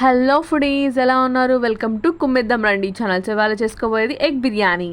Hello foodies, ఎలా ఉన్నారు? Welcome to కుమ్మిద్దాం రండి ఛానల్. ఇవాళ చేసుకోబోయేది ఎగ్ బిర్యానీ.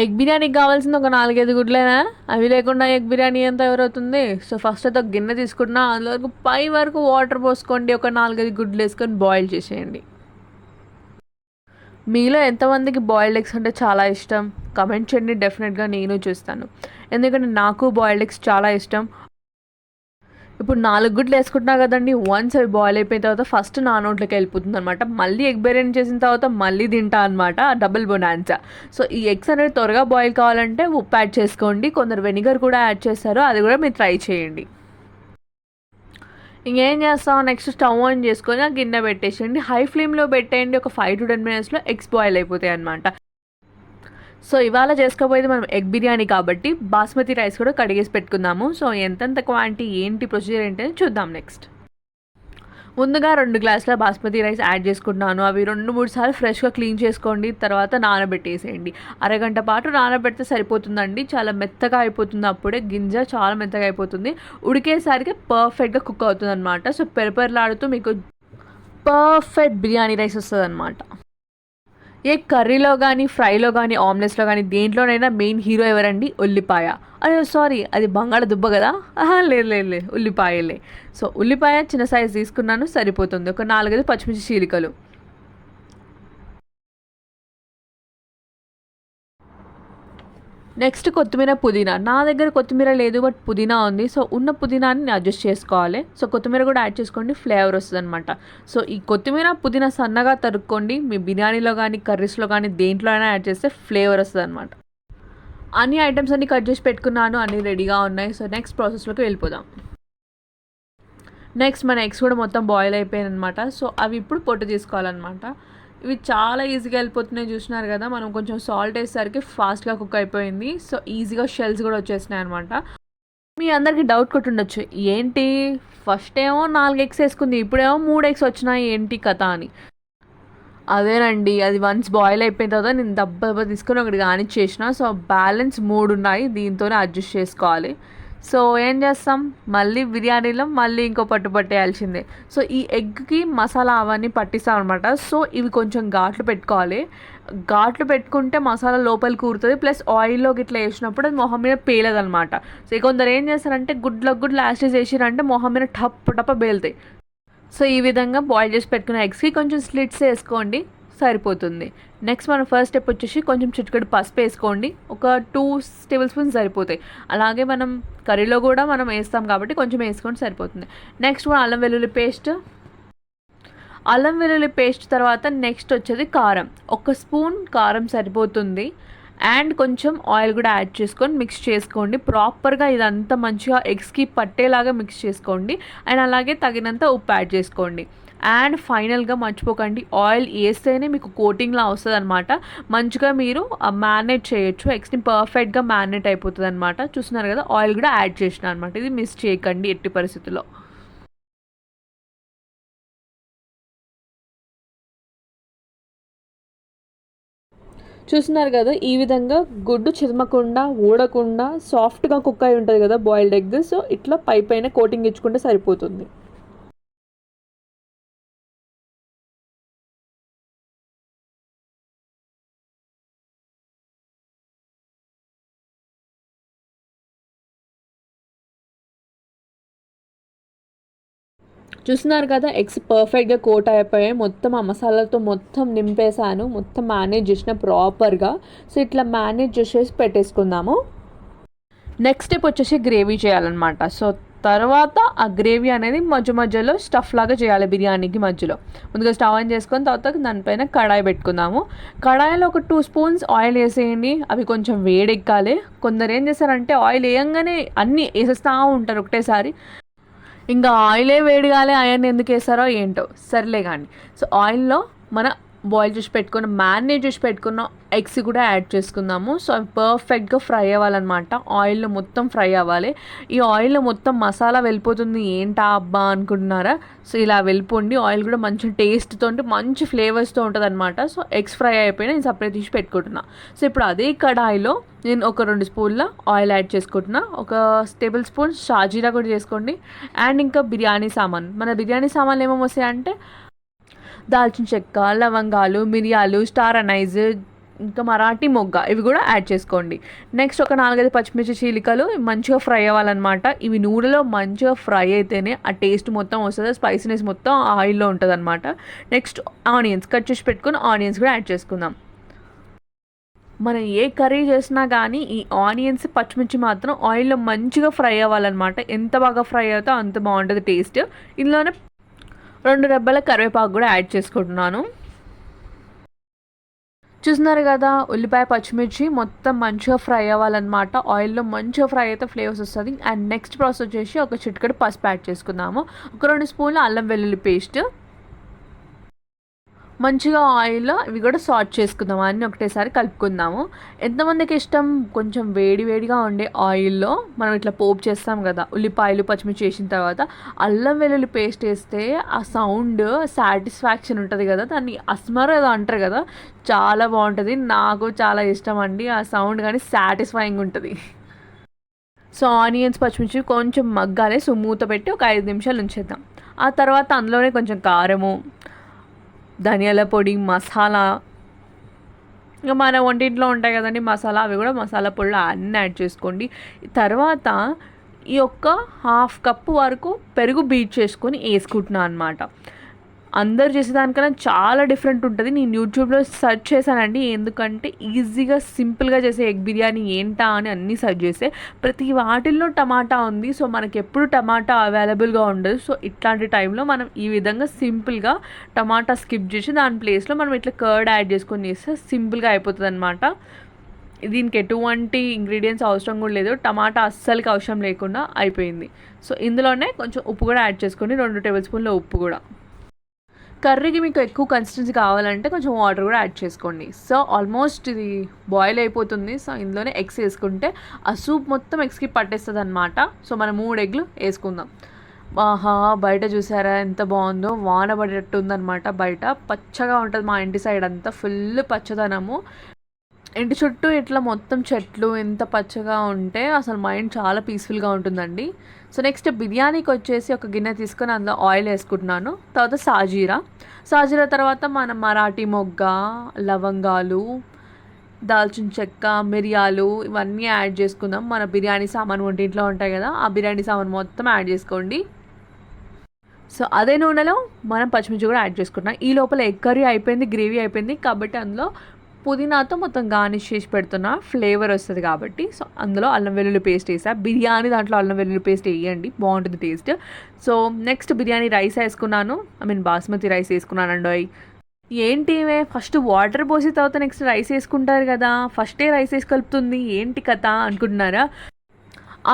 ఎగ్ బిర్యానీకి కావాల్సింది ఒక 4-5 గుడ్లేనా? అవి లేకుండా ఎగ్ బిర్యానీ ఎంత ఎవరవుతుంది? సో ఫస్ట్ అయితే ఒక గిన్నె తీసుకుంటున్నా, అందులో వరకు పై వరకు వాటర్ పోసుకోండి. ఒక 4-5 గుడ్లు వేసుకొని బాయిల్ చేసేయండి. మీలో ఎంతమందికి బాయిల్డ్ ఎగ్స్ అంటే చాలా ఇష్టం కమెంట్ చేయండి. డెఫినెట్గా నేను చూస్తాను, ఎందుకంటే నాకు బాయిల్డ్ ఎగ్స్ చాలా ఇష్టం. ఇప్పుడు 4 గుడ్లు వేసుకుంటున్నా కదండి. వన్స్ అవి బాయిల్ అయిపోయిన తర్వాత ఫస్ట్ నా నోట్లోకి వెళ్ళిపోతుంది అనమాట. మళ్ళీ ఎగ్ బిర్యానీ చేసిన తర్వాత మళ్ళీ తింటా అనమాట, డబుల్ బొనాన్సా. సో ఈ ఎగ్స్ అనేది త్వరగా బాయిల్ కావాలంటే ఉప్పు యాడ్ చేసుకోండి. కొందరు వెనిగర్ కూడా యాడ్ చేస్తారు, అది కూడా మీరు ట్రై చేయండి. ఇంకేం చేస్తాం, నెక్స్ట్ స్టవ్ ఆన్ చేసుకొని ఆ గిన్నె పెట్టేసేయండి. హై ఫ్లేమ్లో పెట్టేయండి. ఒక 5 to 10 minutesలో ఎగ్స్ బాయిల్ అయిపోతాయి అనమాట. సో ఇవాళ చేసుకోబోయేది మనం ఎగ్ బిర్యానీ కాబట్టి బాస్మతి రైస్ కూడా కడిగేసి పెట్టుకుందాము. సో ఎంతెంత క్వాంటిటీ ఏంటి ప్రొసీజర్ ఏంటని చూద్దాం. నెక్స్ట్ ముందుగా 2 గ్లాసుల బాస్మతి రైస్ యాడ్ చేసుకుంటున్నాను. అవి 2-3 సార్లు ఫ్రెష్గా క్లీన్ చేసుకోండి. తర్వాత నానబెట్టేసేయండి. అరగంట పాటు నానబెడితే సరిపోతుందండి. చాలా మెత్తగా అయిపోతుంది, అప్పుడే గింజ చాలా మెత్తగా అయిపోతుంది. ఉడికేసరికి పర్ఫెక్ట్గా కుక్ అవుతుంది అనమాట. సో పెరపెరలాడుతూ మీకు పర్ఫెక్ట్ బిర్యానీ రైస్ వస్తుంది అనమాట. ఏ కర్రీలో కానీ, ఫ్రైలో కానీ, ఆమ్లెట్స్లో కానీ, దేంట్లోనైనా మెయిన్ హీరో ఎవరండి? ఉల్లిపాయ. అయ్యో సారీ, అది బంగాళదుంప కదా. లేదు, ఉల్లిపాయలే. సో ఉల్లిపాయ చిన్న సైజ్ తీసుకున్నాను, సరిపోతుంది. ఒక 4-5 పచ్చిమిర్చి చీలికలు. నెక్స్ట్ కొత్తిమీర, పుదీనా. నా దగ్గర కొత్తిమీర లేదు, బట్ పుదీనా ఉంది. సో ఉన్న పుదీనాని అడ్జస్ట్ చేసుకోవాలి. సో కొత్తిమీర కూడా యాడ్ చేసుకోండి, ఫ్లేవర్ వస్తుంది అనమాట. సో ఈ కొత్తిమీర, పుదీనా సన్నగా తరుక్కోండి. మీ బిర్యానీలో కానీ, కర్రీస్లో కానీ, దేంట్లో అయినా యాడ్ చేస్తే ఫ్లేవర్ వస్తుంది అనమాట. అన్ని ఐటమ్స్ అన్ని కట్ చేసి పెట్టుకున్నాను, అన్నీ రెడీగా ఉన్నాయి. సో నెక్స్ట్ ప్రాసెస్లోకి వెళ్ళిపోదాం. నెక్స్ట్ మన ఎగ్స్ కూడా మొత్తం బాయిల్ అయిపోయాయి అనమాట. సో అవి ఇప్పుడు పొట్టు తీసుకోవాలన్నమాట. ఇవి చాలా ఈజీగా వెళ్ళిపోతున్నాయి, చూసినారు కదా. మనం కొంచెం సాల్ట్ వేసేసరికి ఫాస్ట్గా కుక్ అయిపోయింది. సో ఈజీగా షెల్స్ కూడా వచ్చేసినాయి అనమాట. మీ అందరికీ డౌట్ కొట్టుండొచ్చు, ఏంటి ఫస్ట్ ఏమో 4 ఎగ్స్ వేసుకుంది, ఇప్పుడేమో 3 ఎగ్స్ వచ్చినాయి, ఏంటి కథ అని. అదేనండి, అది వన్స్ బాయిల్ అయిపోయిన తర్వాత నేను దెబ్బ తీసుకొని ఒకటి కానిచ్చేసిన. సో బ్యాలెన్స్ 3 ఉన్నాయి, దీంతోనే అడ్జస్ట్ చేసుకోవాలి. సో ఏం చేస్తాం, మళ్ళీ బిర్యానీలో మళ్ళీ ఇంకో పట్టు పట్టేయాల్సిందే. సో ఈ ఎగ్కి మసాలా అవన్నీ పట్టిస్తాం అనమాట. సో ఇవి కొంచెం ఘాట్లు పెట్టుకోవాలి. ఘాట్లు పెట్టుకుంటే మసాలా లోపలికి కూరుతుంది, ప్లస్ ఆయిల్లోకి ఇట్లా వేసినప్పుడు అది మొహం మీద పేలదనమాట. సో కొందరు ఏం చేస్తారంటే గుడ్లకు లాస్టేజ్ వేసిరంటే మొహం మీద టప్ప పేలుతాయి. సో ఈ విధంగా బాయిల్ చేసి పెట్టుకున్న ఎగ్స్కి కొంచెం స్లిట్స్ వేసుకోండి, సరిపోతుంది. నెక్స్ట్ మనం ఫస్ట్ స్టెప్ వచ్చేసి కొంచెం చిటికెడు పసుపు వేసుకోండి. ఒక 2 tablespoons సరిపోతాయి. అలాగే మనం కర్రీలో కూడా మనం వేస్తాం కాబట్టి కొంచెం వేసుకొని సరిపోతుంది. నెక్స్ట్ కూడా అల్లం వెల్లుల్లి పేస్ట్ తర్వాత నెక్స్ట్ వచ్చేది కారం. 1 స్పూన్ కారం సరిపోతుంది. అండ్ కొంచెం ఆయిల్ కూడా యాడ్ చేసుకొని మిక్స్ చేసుకోండి. ప్రాపర్గా ఇదంతా మంచిగా ఎగ్స్కి పట్టేలాగా మిక్స్ చేసుకోండి. అండ్ అలాగే తగినంత ఉప్పు యాడ్ చేసుకోండి. అండ్ ఫైనల్గా మర్చిపోకండి, ఆయిల్ వేస్తేనే మీకు కోటింగ్లా వస్తుంది అనమాట. మంచిగా మీరు మ్యారినేట్ చేయొచ్చు. ఎగ్స్ని పర్ఫెక్ట్గా మ్యారినేట్ అయిపోతుంది అనమాట. చూస్తున్నారు కదా, ఆయిల్ కూడా యాడ్ చేసిన అనమాట. ఇది మిస్ చేయకండి ఎట్టి పరిస్థితుల్లో. చూస్తున్నారు కదా, ఈ విధంగా గుడ్డు చిదమకుండా, ఊడకుండా సాఫ్ట్గా కుక్ అయి ఉంటుంది కదా బాయిల్డ్ ఎగ్. సో ఇట్లా పైన కోటింగ్ ఇచ్చుకుంటే సరిపోతుంది. చూస్తున్నారు కదా, ఎగ్స్ పర్ఫెక్ట్గా కోట్ అయిపోయాయి. మొత్తం ఆ మసాలాతో మొత్తం నింపేసాను, మొత్తం మేనేజ్ చేసిన ప్రాపర్గా. సో ఇట్లా మేనేజ్ చేసేసి పెట్టేసుకుందాము. నెక్స్ట్ స్టెప్ వచ్చేసి గ్రేవీ చేయాలన్నమాట. సో తర్వాత ఆ గ్రేవీ అనేది మధ్యలో స్టఫ్ లాగా చేయాలి బిర్యానీకి మధ్యలో. ముందుగా స్టవ్ ఆన్ చేసుకొని తర్వాత దానిపైన కడాయి పెట్టుకుందాము. కడాయిలో ఒక 2 స్పూన్స్ ఆయిల్ వేసేయండి. అవి కొంచెం వేడెక్కాలి. కొందరు ఏం చేస్తారంటే ఆయిల్ వేయంగానే అన్నీ వేసేస్తూ ఉంటారు ఒకటేసారి. ఇంకా ఆయిలే వేడిగాలే, అయన్ని ఎందుకు వేస్తారో ఏంటో, సర్లే కానీ. సో ఆయిల్లో మన బాయిల్ చేసి పెట్టుకున్న మ్యారినేట్ చేసి పెట్టుకున్న ఎగ్స్ కూడా యాడ్ చేసుకుందాము. సో అవి పర్ఫెక్ట్గా ఫ్రై అవ్వాలన్నమాట. ఆయిల్లో మొత్తం ఫ్రై అవ్వాలి. ఈ ఆయిల్లో మొత్తం మసాలా వెళ్ళిపోతుంది, ఏంటా అబ్బా అనుకుంటున్నారా? సో ఇలా వెళ్ళిపోండి. ఆయిల్ కూడా మంచి టేస్ట్తో మంచి ఫ్లేవర్స్తో ఉంటుంది అనమాట. సో ఎగ్స్ ఫ్రై అయిపోయినా నేను సపరేట్ తీసి పెట్టుకుంటున్నా. సో ఇప్పుడు అదే కడాయిలో నేను ఒక 2 స్పూన్ల ఆయిల్ యాడ్ చేసుకుంటున్నా. ఒక టేబుల్ స్పూన్ షాజీరా కూడా చేసుకోండి. అండ్ ఇంకా బిర్యానీ సామాన్, మన బిర్యానీ సామాన్లు ఏమేమి వస్తాయంటే దాల్చిన చెక్క, లవంగాలు, మిరియాలు, స్టార్ అనైజ్, ఇంకా మరాఠీ మొగ్గ, ఇవి కూడా యాడ్ చేసుకోండి. నెక్స్ట్ ఒక 4-5 పచ్చిమిర్చి చీలికలు మంచిగా ఫ్రై అవ్వాలన్నమాట. ఇవి నూనెలో మంచిగా ఫ్రై అయితేనే ఆ టేస్ట్ మొత్తం వస్తుంది, స్పైసీనెస్ మొత్తం ఆయిల్లో ఉంటుంది అనమాట. నెక్స్ట్ ఆనియన్స్ కట్ చేసి పెట్టుకుని ఆనియన్స్ కూడా యాడ్ చేసుకుందాం. మనం ఏ కర్రీ చేసినా కానీ ఈ ఆనియన్స్, పచ్చిమిర్చి మాత్రం ఆయిల్లో మంచిగా ఫ్రై అవ్వాలన్నమాట. ఎంత బాగా ఫ్రై అవుతా అంత బాగుంటుంది టేస్ట్. ఇందులోనే 2 రెబ్బల కరివేపాకు కూడా యాడ్ చేసుకుంటున్నాను. చూస్తున్నారు కదా, ఉల్లిపాయ పచ్చిమిర్చి మొత్తం మంచిగా ఫ్రై అవ్వాలన్నమాట. ఆయిల్లో మంచిగా ఫ్రై అయితే ఫ్లేవర్స్ వస్తుంది. అండ్ నెక్స్ట్ ప్రాసెస్ వచ్చేసి ఒక చిటికెడు పసుపు యాడ్ చేసుకుందాము. ఒక 2 స్పూన్ల అల్లం వెల్లుల్లి పేస్ట్. మంచిగా ఆయిల్లో ఇవి కూడా సాట్ చేసుకుందాము, అన్నీ ఒకటేసారి కలుపుకుందాము. ఎంతమందికి ఇష్టం కొంచెం వేడి వేడిగా ఉండే ఆయిల్లో మనం ఇట్లా పోపు చేస్తాం కదా, ఉల్లిపాయలు పచ్చిమిర్చి వేసిన తర్వాత అల్లం వెల్లుల్లి పేస్ట్ వేస్తే ఆ సౌండ్ సాటిస్ఫాక్షన్ ఉంటుంది కదా, దాన్ని అస్మర్ ఏదో అంటారు కదా, చాలా బాగుంటుంది. నాకు చాలా ఇష్టం అండి ఆ సౌండ్, కానీ సాటిస్ఫైయింగ్ ఉంటుంది. సో ఆనియన్స్ పచ్చిమిర్చి కొంచెం మగ్గాలి. సో మూత పెట్టి ఒక 5 నిమిషాలు ఉంచేద్దాం. ఆ తర్వాత అందులోనే కొంచెం కారము, ధనియాల పొడి, మసాలా, ఇంకా మన వంటింట్లో ఉంటాయి కదండి మసాలా, అవి కూడా మసాలా పొడులు అన్నీ యాడ్ చేసుకోండి. తర్వాత ఈ యొక్క 1/2 కప్పు వరకు పెరుగు బీట్ చేసుకొని వేసుకుంటున్నాను అనమాట. అందరు చేసేదానికన్నా చాలా డిఫరెంట్ ఉంటుంది. నేను యూట్యూబ్లో సెర్చ్ చేశానండి, ఎందుకంటే ఈజీగా సింపుల్గా చేసే ఎగ్ బిర్యానీ ఏంటా అని అన్నీ సెర్చ్ చేస్తే ప్రతి వాటిల్లో టమాటా ఉంది. సో మనకి ఎప్పుడు టమాటా అవైలబుల్గా ఉండదు. సో ఇట్లాంటి టైంలో మనం ఈ విధంగా సింపుల్గా టమాటా స్కిప్ చేసి దాని ప్లేస్లో మనం ఇట్లా కర్డ్ యాడ్ చేసుకొని చేస్తే సింపుల్గా అయిపోతుంది అనమాట. దీనికి ఎటువంటి ఇంగ్రీడియంట్స్ అవసరం కూడా లేదు, టమాటా అస్సలకి అవసరం లేకుండా అయిపోయింది. సో ఇందులోనే కొంచెం ఉప్పు కూడా యాడ్ చేసుకొని 2 టేబుల్ స్పూన్ల ఉప్పు కూడా. కర్రీకి మీకు ఎక్కువ కన్సిస్టెన్సీ కావాలంటే కొంచెం వాటర్ కూడా యాడ్ చేసుకోండి. సో ఆల్మోస్ట్ ఇది బాయిల్ అయిపోతుంది. సో ఇందులోనే ఎగ్స్ వేసుకుంటే ఆ సూప్ మొత్తం ఎగ్స్కి పట్టేస్తుంది అనమాట. సో మనం 3 ఎగ్లు వేసుకుందాం. ఆహా, బయట చూసారా ఎంత బాగుందో, వాన పడేటట్టు ఉందన్నమాట. బయట పచ్చగా ఉంటుంది, మా ఇంటి సైడ్ అంతా ఫుల్ పచ్చదనము. ఇంటి చుట్టూ ఇట్లా మొత్తం చెట్లు ఎంత పచ్చగా ఉంటే అసలు మైండ్ చాలా పీస్ఫుల్గా ఉంటుందండి. సో నెక్స్ట్ బిర్యానీకి వచ్చేసి ఒక గిన్నె తీసుకొని అందులో ఆయిల్ వేసుకుంటున్నాను. తర్వాత సాజీరా తర్వాత మనం మరాఠీ మొగ్గ, లవంగాలు, దాల్చిన చెక్క, మిరియాలు ఇవన్నీ యాడ్ చేసుకుందాం. మన బిర్యానీ సామాన్ వంటింట్లో ఉంటాయి కదా, ఆ బిర్యానీ సామాన్ మొత్తం యాడ్ చేసుకోండి. సో అదే నూనెలో మనం పచ్చిమిర్చి కూడా యాడ్ చేసుకుంటున్నాం. ఈ లోపల ఎగ్ కర్రీ అయిపోయింది, గ్రేవీ అయిపోయింది కాబట్టి అందులో పుదీనాతో మొత్తం గార్నిష్ చేసి పెడుతున్నా, ఫ్లేవర్ వస్తుంది కాబట్టి. సో అందులో అల్లం వెల్లుల్లి పేస్ట్ వేసా. బిర్యానీ దాంట్లో అల్లం వెల్లుల్లి పేస్ట్ వేయండి, బాగుంటుంది taste. So next biryani rice వేసుకున్నాను, బాస్మతి రైస్ వేసుకున్నానండి. ఏంటి ఫస్ట్ వాటర్ పోసి తర్వాత నెక్స్ట్ రైస్ వేసుకుంటారు కదా, ఫస్టే రైస్ వేసి కలుపుతుంది ఏంటి కథ అనుకుంటున్నారా?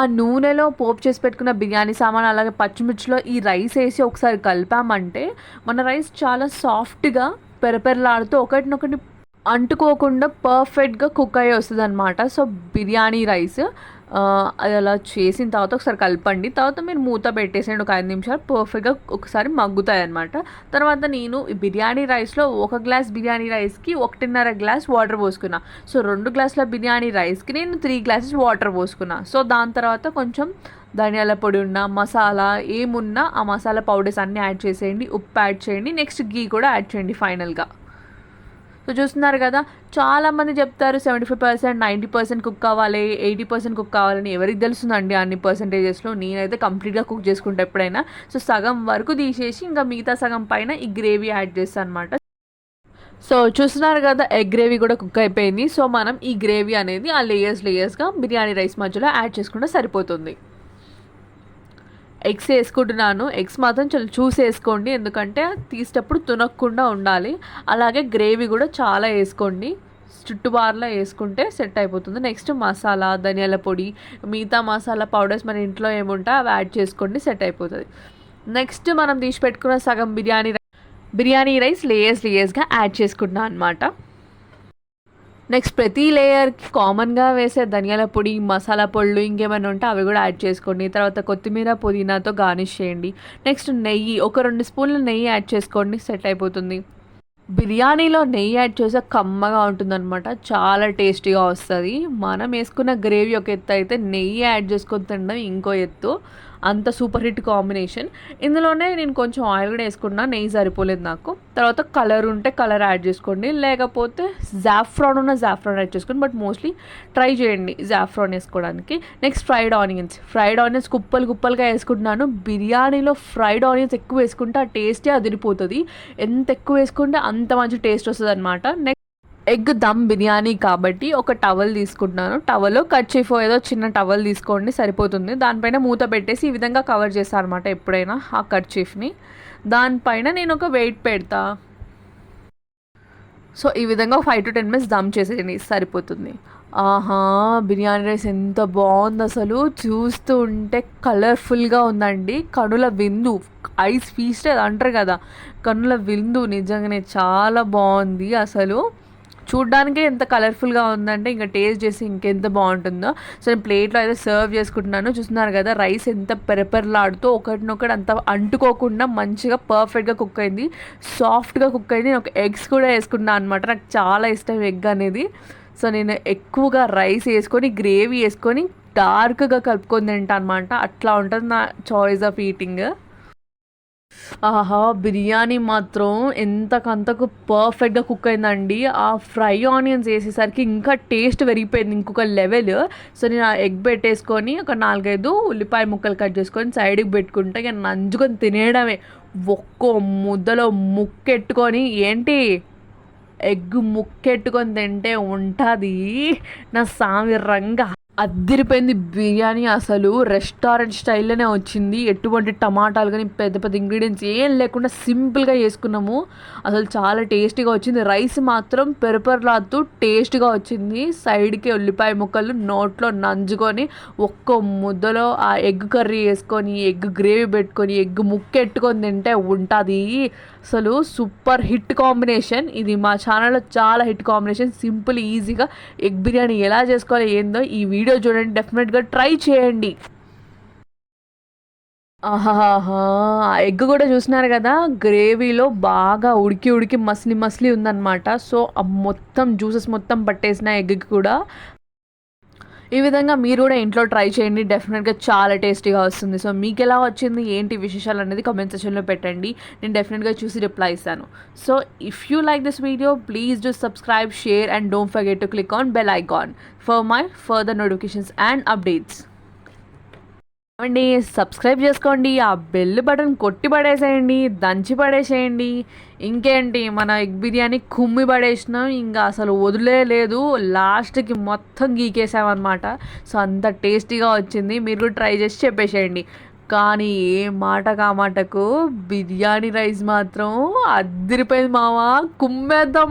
ఆ నూనెలో పోపు చేసి పెట్టుకున్న బిర్యానీ సామాన్ అలాగే పచ్చిమిర్చిలో ఈ రైస్ వేసి ఒకసారి కలిపామంటే మన రైస్ చాలా సాఫ్ట్గా పెరపెరలాడుతూ ఒకటినొకటి అంటుకోకుండా పర్ఫెక్ట్గా కుక్ అయ్యి వస్తుంది అనమాట. సో బిర్యానీ రైస్ అది అలా చేసిన తర్వాత ఒకసారి కలపండి. తర్వాత మీరు మూత పెట్టేసేయండి ఒక 5 నిమిషాలు, పర్ఫెక్ట్గా ఒకసారి మగ్గుతాయి అనమాట. తర్వాత నేను ఈ బిర్యానీ రైస్లో 1 గ్లాస్ బిర్యానీ రైస్కి 1.5 గ్లాస్ వాటర్ పోసుకున్నా. సో 2 గ్లాసుల బిర్యానీ రైస్కి నేను 3 గ్లాసెస్ వాటర్ పోసుకున్నా. సో దాని తర్వాత కొంచెం ధనియాల పొడి ఉన్న మసాలా ఏమున్నా ఆ మసాలా పౌడర్స్ అన్నీ యాడ్ చేసేయండి, ఉప్పు యాడ్ చేయండి, నెక్స్ట్ గీ కూడా యాడ్ చేయండి ఫైనల్గా. సో చూస్తున్నారు కదా, చాలామంది చెప్తారు 75%, 90% కుక్ కావాలి, 80% కుక్ కావాలని. ఎవరికి తెలుస్తుందండి అన్ని పర్సంటేజెస్లో? నేనైతే కంప్లీట్గా కుక్ చేసుకుంటా ఎప్పుడైనా. సో సగం వరకు తీసేసి ఇంకా మిగతా సగం పైన ఈ గ్రేవీ యాడ్ చేస్తాను అనమాట. సో చూస్తున్నారు కదా, ఎగ్ గ్రేవీ కూడా కుక్ అయిపోయింది. సో మనం ఈ గ్రేవీ అనేది ఆ లేయర్స్గా బిర్యానీ రైస్ మధ్యలో యాడ్ చేసుకుంటే సరిపోతుంది. ఎగ్స్ వేసుకుంటున్నాను. ఎగ్స్ మాత్రం చాలా చూసి వేసుకోండి, ఎందుకంటే తీసేటప్పుడు తునక్కుండా ఉండాలి. అలాగే గ్రేవీ కూడా చాలా వేసుకోండి, చుట్టుబార్లా వేసుకుంటే సెట్ అయిపోతుంది. నెక్స్ట్ మసాలా, ధనియాల పొడి, మిగతా మసాలా పౌడర్స్ మన ఇంట్లో ఏముంటాయో అవి యాడ్ చేసుకోండి, సెట్ అయిపోతుంది. నెక్స్ట్ మనం తీసి పెట్టుకున్న సగం బిర్యానీ బిర్యానీ రైస్ లేయర్స్గా యాడ్ చేసుకుంటున్నాను అనమాట. నెక్స్ట్ ప్రతి లేయర్కి కామన్గా వేసే ధనియాల పొడి, మసాలా పొడులు ఇంకేమైనా ఉంటే అవి కూడా యాడ్ చేసుకోండి. తర్వాత కొత్తిమీర, పుదీనాతో గార్నిష్ చేయండి. నెక్స్ట్ నెయ్యి, ఒక 2 స్పూన్ల నెయ్యి యాడ్ చేసుకోండి, సెట్ అయిపోతుంది. బిర్యానీలో నెయ్యి యాడ్ చేస్తే కమ్మగా ఉంటుందన్నమాట, చాలా టేస్టీగా వస్తుంది. మనం వేసుకున్న గ్రేవీ ఒక ఎత్తు అయితే నెయ్యి యాడ్ చేసుకొని తినడం ఇంకో ఎత్తు. అంత సూపర్ హిట్ కాంబినేషన్. ఇందులోనే నేను కొంచెం ఆయిల్ కూడా వేసుకున్నా, నెయ్యి సరిపోలేదు నాకు. తర్వాత కలర్ ఉంటే కలర్ యాడ్ చేసుకోండి, లేకపోతే జాఫ్రాన్ యాడ్ చేసుకోండి. బట్ మోస్ట్లీ ట్రై చేయండి జాఫ్రాన్ వేసుకోవడానికి. నెక్స్ట్ ఫ్రైడ్ ఆనియన్స్ కుప్పలుగా వేసుకుంటున్నాను. బిర్యానీలో ఫ్రైడ్ ఆనియన్స్ ఎక్కువ వేసుకుంటే ఆ టేస్టే అదిరిపోతుంది. ఎంత ఎక్కువ వేసుకుంటే అంత మంచి టేస్ట్ వస్తుంది అనమాట. నెక్స్ట్ ఎగ్ దమ్ బిర్యానీ కాబట్టి ఒక టవల్ తీసుకుంటున్నాను. టవల్ కర్చీఫ్ ఏదో చిన్న టవల్ తీసుకోండి, సరిపోతుంది. దానిపైన మూత పెట్టేసి ఈ విధంగా కవర్ చేస్తాను అనమాట ఎప్పుడైనా ఆ కర్చీఫ్ని. దానిపైన నేను ఒక వెయిట్ పెడతా. సో ఈ విధంగా 5 to 10 minutes దమ్ చేసేయండి, సరిపోతుంది. ఆహా, బిర్యానీ రైస్ ఎంత బాగుంది అసలు, చూస్తూ ఉంటే కలర్ఫుల్గా ఉందండి. కనుల విందు, ఐస్ ఫీస్ట్ అంటారు కదా, కనుల విందు. నిజంగానే చాలా బాగుంది అసలు. చూడ్డానికే ఎంత కలర్ఫుల్గా ఉందంటే ఇంకా టేస్ట్ చేసి ఇంకెంత బాగుంటుందో. సో నేను ప్లేట్లో అయితే సర్వ్ చేసుకుంటున్నాను. చూస్తున్నారు కదా రైస్ ఎంత పెరపెరలాడుతూ ఒకటినొకటి అంత అంటుకోకుండా మంచిగా పర్ఫెక్ట్గా కుక్ అయింది, సాఫ్ట్గా కుక్ అయింది. నేను ఒక ఎగ్స్ కూడా వేసుకున్నాను అనమాట, నాకు చాలా ఇష్టం ఎగ్ అనేది. సో నేను ఎక్కువగా రైస్ వేసుకొని గ్రేవీ వేసుకొని డార్క్గా కలుపుకొని తింటా అనమాట. అట్లా ఉంటుంది నా చాయిస్ ఆఫ్ ఈటింగ్. ఆహా, బిర్యానీ మాత్రం ఎంతకంతకు పర్ఫెక్ట్గా కుక్ అయిందండి. ఆ ఫ్రై ఆనియన్స్ వేసేసరికి ఇంకా టేస్ట్ పెరిగిపోయింది ఇంకొక లెవెల్. సో నేను ఆ ఎగ్ పెట్టేసుకొని ఒక 4-5 ఉల్లిపాయ ముక్కలు కట్ చేసుకొని సైడ్కి పెట్టుకుంటే ఇక నంచుకొని తినేయడమే. ఒక్కో ముద్దలో ముక్కెట్టుకొని, ఏంటి ఎగ్ ముక్కెట్టుకొని తింటే ఉంటుంది నా సామి రంగా. అద్దిరిపోయింది బిర్యానీ అసలు, రెస్టారెంట్ స్టైల్లోనే వచ్చింది. ఎటువంటి టమాటాలు కానీ పెద్ద పెద్ద ఇంగ్రీడియంట్స్ ఏం లేకుండా సింపుల్గా చేసుకున్నాము. అసలు చాలా టేస్టీగా వచ్చింది. రైస్ మాత్రం పెరపెరలాడుతూ టేస్ట్గా వచ్చింది. సైడ్కి ఉల్లిపాయ ముక్కలు నోట్లో నంజుకొని ఒక్క ముద్దలో ఆ ఎగ్ కర్రీ వేసుకొని ఎగ్ గ్రేవీ పెట్టుకొని ఎగ్ ముక్కెట్టుకొని తింటే ఉంటుంది అసలు. సూపర్ హిట్ కాంబినేషన్ ఇది. మా ఛానల్లో చాలా హిట్ కాంబినేషన్. సింపుల్ ఈజీగా ఎగ్ బిర్యానీ ఎలా చేసుకోవాలో ఏందో ఈ వీడియో చూడండి, డెఫినెట్గా ట్రై చేయండి. ఆహాహా, ఎగ్ కూడా చూసినారు కదా, గ్రేవీలో బాగా ఉడికి మసిలి ఉందన్నమాట. సో మొత్తం జ్యూసెస్ మొత్తం పట్టేసిన ఎగ్కి కూడా. ఈ విధంగా మీరు కూడా ఇంట్లో ట్రై చేయండి, డెఫినెట్గా చాలా టేస్టీగా వస్తుంది. సో మీకు ఎలా వచ్చింది, ఏంటి విశేషాలు అనేది కామెంట్ సెక్షన్లో పెట్టండి, నేను డెఫినెట్గా చూసి రిప్లై ఇస్తాను. So if you like this video please do subscribe, share and don't forget to click on bell icon for my further notifications and updates. అండి సబ్స్క్రైబ్ చేసుకోండి, ఆ బెల్ బటన్ కొట్టి పడేసేయండి, దంచి పడేసేయండి. ఇంకేంటి, మన ఎగ్ బిర్యానీ కుమ్మి పడేసినాం, ఇంకా అసలు వదిలేదు. లాస్ట్కి మొత్తం గీకేసామన్నమాట. సో అంత టేస్టీగా వచ్చింది, మీరు కూడా ట్రై చేసి చెప్పేసేయండి. కానీ ఏ మాట కామాటకు బిర్యానీ రైస్ మాత్రం అద్దరిపోయింది మావా, కుమ్మేద్దాం.